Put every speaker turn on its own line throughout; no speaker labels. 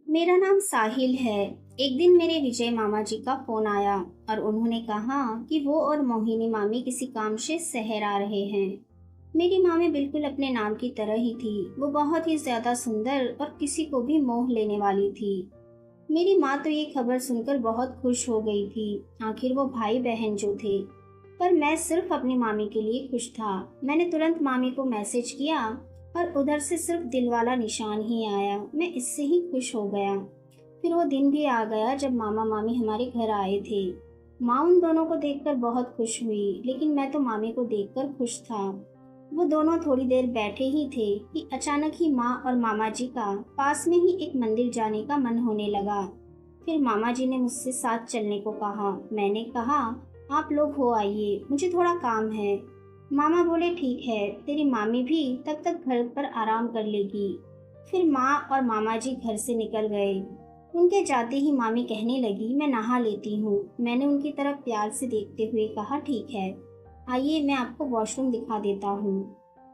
मेरा नाम साहिल है। एक दिन मेरे विजय मामा जी का फोन आया और उन्होंने कहा कि वो और मोहिनी मामी किसी काम से शहर आ रहे हैं। मेरी मामी बिल्कुल अपने नाम की तरह ही थी। वो बहुत ही ज्यादा सुंदर और किसी को भी मोह लेने वाली थी। मेरी माँ तो ये खबर सुनकर बहुत खुश हो गई थी। आखिर वो भाई बहन जो थे। पर मैं सिर्फ अपनी मामी के लिए खुश था। मैंने तुरंत मामी को मैसेज किया और उधर से सिर्फ दिल वाला निशान ही आया। मैं इससे ही खुश हो गया। फिर वो दिन भी आ गया जब मामा मामी हमारे घर आए थे। माँ उन दोनों को देखकर बहुत खुश हुई, लेकिन मैं तो मामी को देखकर खुश था। वो दोनों थोड़ी देर बैठे ही थे कि अचानक ही माँ और मामा जी का पास में ही एक मंदिर जाने का मन होने लगा। फिर मामा जी ने मुझसे साथ चलने को कहा। मैंने कहा, आप लोग हो आइए, मुझे थोड़ा काम है। मामा बोले, ठीक है, तेरी मामी भी तब तक घर पर आराम कर लेगी। फिर माँ और मामा जी घर से निकल गए। उनके जाते ही मामी कहने लगी, मैं नहा लेती हूँ। मैंने उनकी तरफ प्यार से देखते हुए कहा, ठीक है, आइए मैं आपको वॉशरूम दिखा देता हूँ।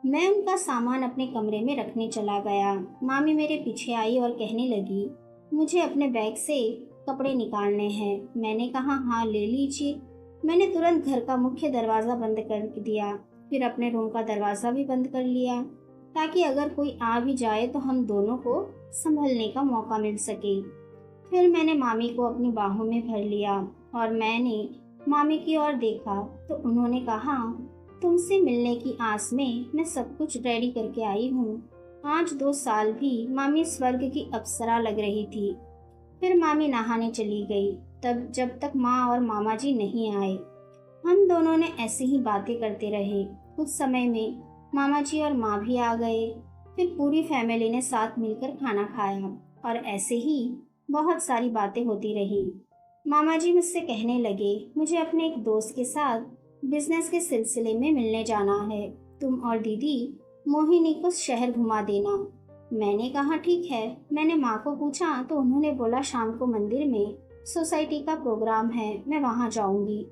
मैं उनका सामान अपने कमरे में रखने चला गया। मामी मेरे पीछे आई और कहने लगी, मुझे अपने बैग से कपड़े निकालने हैं। मैंने कहा, हाँ ले लीजिए। मैंने तुरंत घर का मुख्य दरवाज़ा बंद कर दिया। फिर अपने रूम का दरवाज़ा भी बंद कर लिया, ताकि अगर कोई आ भी जाए तो हम दोनों को संभलने का मौका मिल सके। फिर मैंने मामी को अपनी बाहों में भर लिया और मैंने मामी की ओर देखा तो उन्होंने कहा, तुमसे मिलने की आस में मैं सब कुछ रेडी करके आई हूँ। आज 2 साल भी मामी स्वर्ग की अप्सरा लग रही थी। फिर मामी नहाने चली गई। तब जब तक माँ और मामा जी नहीं आए, हम दोनों ने ऐसे ही बातें करते रहे। कुछ समय में मामा जी और माँ भी आ गए। फिर पूरी फैमिली ने साथ मिलकर खाना खाया और ऐसे ही बहुत सारी बातें होती रही। मामा जी मुझसे कहने लगे, मुझे अपने एक दोस्त के साथ बिजनेस के सिलसिले में मिलने जाना है। तुम और दीदी मोहिनी को शहर घुमा देना। मैंने कहा, ठीक है। मैंने माँ को पूछा तो उन्होंने बोला, शाम को मंदिर में सोसाइटी का प्रोग्राम है, मैं वहाँ जाऊंगी।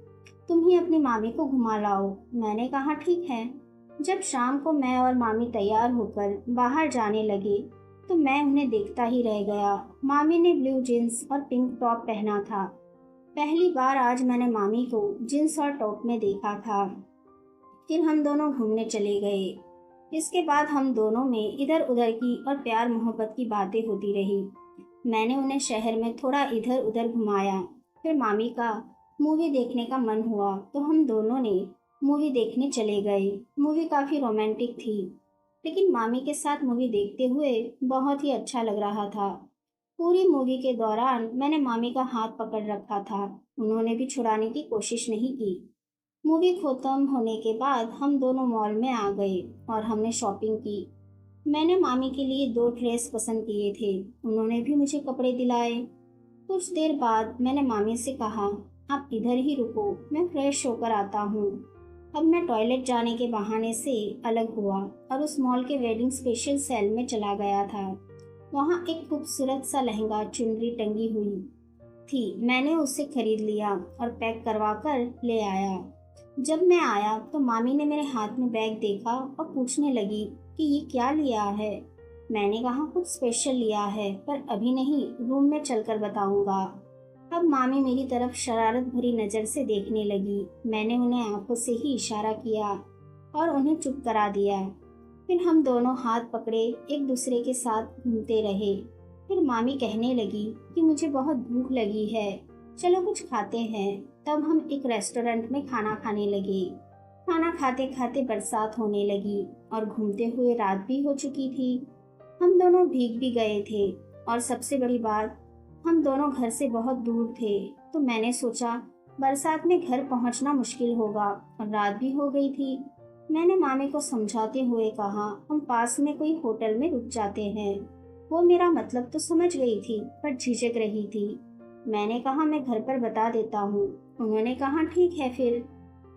तुम ही अपनी मामी को घुमा लाओ। मैंने कहा, ठीक है। जब शाम को मैं और मामी तैयार होकर बाहर जाने लगे तो मैं उन्हें देखता ही रह गया। मामी ने ब्लू जींस और पिंक टॉप पहना था। पहली बार आज मैंने मामी को जींस और टॉप में देखा था। फिर हम दोनों घूमने चले गए। इसके बाद हम दोनों में इधर उधर की और प्यार मोहब्बत की बातें होती रही। मैंने उन्हें शहर में थोड़ा इधर उधर घुमाया। फिर मामी का मूवी देखने का मन हुआ तो हम दोनों ने मूवी देखने चले गए। मूवी काफ़ी रोमांटिक थी, लेकिन मामी के साथ मूवी देखते हुए बहुत ही अच्छा लग रहा था। पूरी मूवी के दौरान मैंने मामी का हाथ पकड़ रखा था। उन्होंने भी छुड़ाने की कोशिश नहीं की। मूवी खत्म होने के बाद हम दोनों मॉल में आ गए और हमने शॉपिंग की। मैंने मामी के लिए 2 ड्रेस पसंद किए थे। उन्होंने भी मुझे कपड़े दिलाए। कुछ देर बाद मैंने मामी से कहा, आप इधर ही रुको, मैं फ्रेश होकर आता हूँ। अब मैं टॉयलेट जाने के बहाने से अलग हुआ और उस मॉल के वेडिंग स्पेशल सेल में चला गया था। वहाँ एक खूबसूरत सा लहंगा चुनरी टंगी हुई थी। मैंने उसे खरीद लिया और पैक करवा कर ले आया। जब मैं आया तो मामी ने मेरे हाथ में बैग देखा और पूछने लगी कि ये क्या लिया है। मैंने कहा, कुछ स्पेशल लिया है, पर अभी नहीं, रूम में चलकर बताऊंगा। अब मामी मेरी तरफ शरारत भरी नज़र से देखने लगी। मैंने उन्हें आंखों से ही इशारा किया और उन्हें चुप करा दिया। फिर हम दोनों हाथ पकड़े एक दूसरे के साथ घूमते रहे। फिर मामी कहने लगी कि मुझे बहुत भूख लगी है, चलो कुछ खाते हैं। तब हम एक रेस्टोरेंट में खाना खाने लगे। खाना खाते खाते बरसात होने लगी और घूमते हुए रात भी हो चुकी थी। हम दोनों भीग भी गए थे और सबसे बड़ी बात, हम दोनों घर से बहुत दूर थे। तो मैंने सोचा बरसात में घर पहुंचना मुश्किल होगा और रात भी हो गई थी। मैंने मामी को समझाते हुए कहा, हम पास में कोई होटल में रुक जाते हैं। वो मेरा मतलब तो समझ गई थी, पर झिझक रही थी। मैंने कहा, मैं घर पर बता देता हूँ। उन्होंने कहा, ठीक है। फिर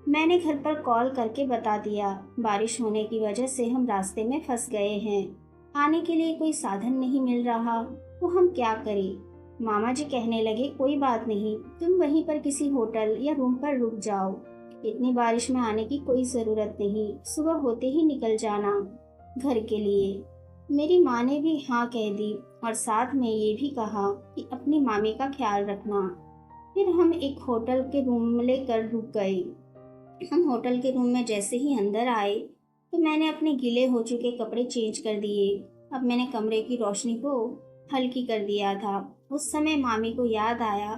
मैंने घर पर कॉल करके बता दिया। बारिश होने की वजह से हम रास्ते में फंस गए हैं। आने के लिए कोई साधन नहीं मिल रहा, तो हम क्या करें। मामा जी कहने लगे, कोई बात नहीं, तुम वहीं पर किसी होटल या रूम पर रुक जाओ। इतनी बारिश में आने की कोई ज़रूरत नहीं, सुबह होते ही निकल जाना घर के लिए। मेरी माँ ने भी हाँ कह दी और साथ में ये भी कहा कि अपनी मामी का ख्याल रखना। फिर हम एक होटल के रूम लेकर रुक गए। हम होटल के रूम में जैसे ही अंदर आए तो मैंने अपने गीले हो चुके कपड़े चेंज कर दिए। अब मैंने कमरे की रोशनी को हल्की कर दिया था। उस समय मामी को याद आया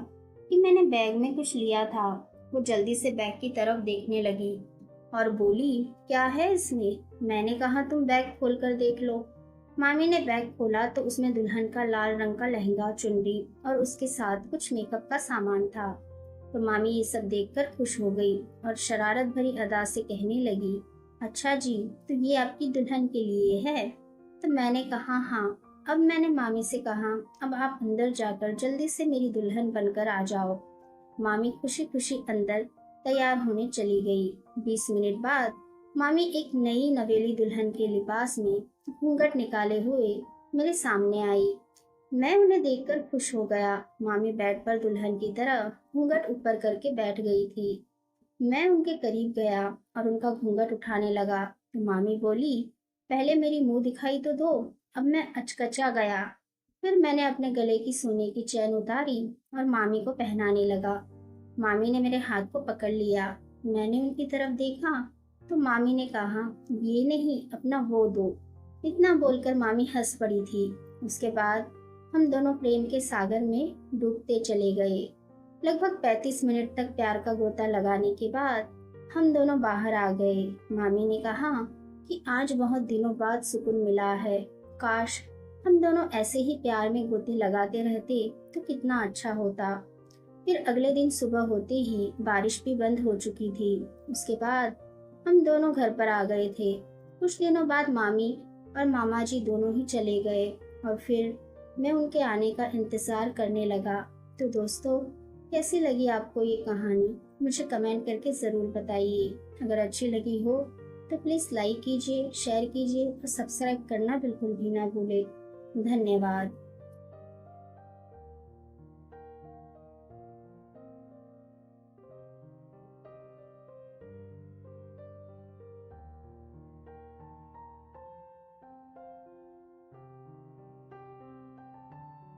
कि मैंने बैग में कुछ लिया था। वो जल्दी से बैग की तरफ देखने लगी और बोली, क्या है इसमें? मैंने कहा तुम बैग खोल कर देख लो। मामी ने बैग खोला तो उसमें दुल्हन का लाल रंग का लहंगा, चुनरी और उसके साथ कुछ मेकअप का सामान था। तो मामी ये सब देखकर खुश हो गई और शरारत भरी अदा से कहने लगी, अच्छा जी, तो ये आपकी दुल्हन के लिए है? तो मैंने कहा हाँ। अब मैंने मामी से कहा, अब आप अंदर जाकर जल्दी से मेरी दुल्हन बनकर आ जाओ। मामी खुशी खुशी अंदर तैयार होने चली गई। 20 मिनट बाद मामी एक नई नवेली दुल्हन के लिबास में घूंघट निकाले हुए मेरे सामने आई। मैं उन्हें देखकर खुश हो गया। मामी बेड पर दुल्हन की तरह घूंघट ऊपर करके बैठ गई थी। मैं उनके करीब गया और उनका घूंघट उठाने लगा तो मामी बोली, पहले मेरी मुंह दिखाई तो दो। अब मैं अचकचा गया। फिर मैंने अपने गले की सोने की चैन उतारी और मामी को पहनाने लगा। मामी ने मेरे हाथ को पकड़ लिया। मैंने उनकी तरफ देखा तो मामी ने कहा, ये नहीं, अपना वो दो। इतना बोलकर मामी हंस पड़ी थी। उसके बाद हम दोनों प्रेम के सागर में डूबते चले गए। लगभग 35 मिनट तक प्यार का गोता लगाने के बाद हम दोनों बाहर आ गए। मामी ने कहा कि आज बहुत दिनों बाद सुकून मिला है। काश हम दोनों ऐसे ही प्यार में गोते लगाते रहते तो कितना अच्छा होता। फिर अगले दिन सुबह होते ही बारिश भी बंद हो चुकी थी। उसके बाद हम दोनों घर पर आ गए थे। कुछ दिनों बाद मामी और मामा जी दोनों ही चले गए और फिर मैं उनके आने का इंतज़ार करने लगा। तो दोस्तों, कैसी लगी आपको ये कहानी? मुझे कमेंट करके ज़रूर बताइए। अगर अच्छी लगी हो तो प्लीज़ लाइक कीजिए, शेयर कीजिए और सब्सक्राइब करना बिल्कुल भी ना भूलें। धन्यवाद।